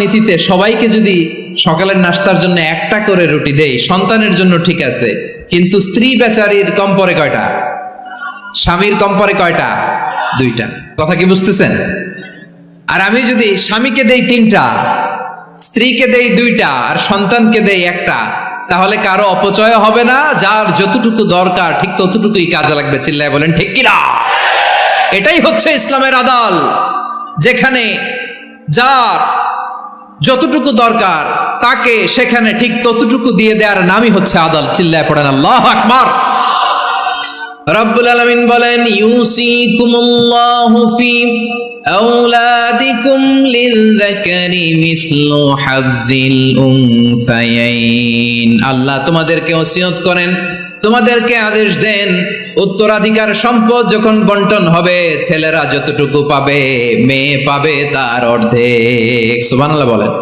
নীতিতে সবাইকে যদি সকালের নাস্তার জন্য একটা করে রুটি দেই, সন্তানের জন্য ঠিক আছে, কিন্তু স্ত্রী বেচারির কম পরে কয়টা, স্বামীর কম পরে কয়টা? দুইটা। কথা কি বুঝতেছেন? আর আমি যদি স্বামীকে দেই তিনটা, স্ত্রীকে দেই দুইটা, আর সন্তানকে দেই একটা, তাহলে কারো অপচয় হবে না। যার যতটুকু দরকার ঠিক ততটুকুই কাজে লাগবে। চিল্লায় বলেন ঠিক কিনা? এটাই হচ্ছে ইসলামের আদল, যেখানে যার যতটুকু দরকার তাকে সেখানে ঠিক ততটুকু দিয়ে দেওয়ার নামই হচ্ছে আদল। চিল্লায় পড়েন আল্লাহু আকবার। রব্বুল আলামিন বলেন, ইউসিকুমুল্লাহু ফি আওলাদিকুম লিযযাকারি মিসলু হাযযিল উনসায়াইন। আল্লাহ তোমাদেরকে ওসিয়ত করেন, তোমাদেরকে আদেশ দেন, উত্তরাধিকার সম্পদ যখন বন্টন হবে, ছেলেরা যতটুকু পাবে, মেয়ে পাবে তার অর্ধেক। সুবহানাল্লাহ বলেন।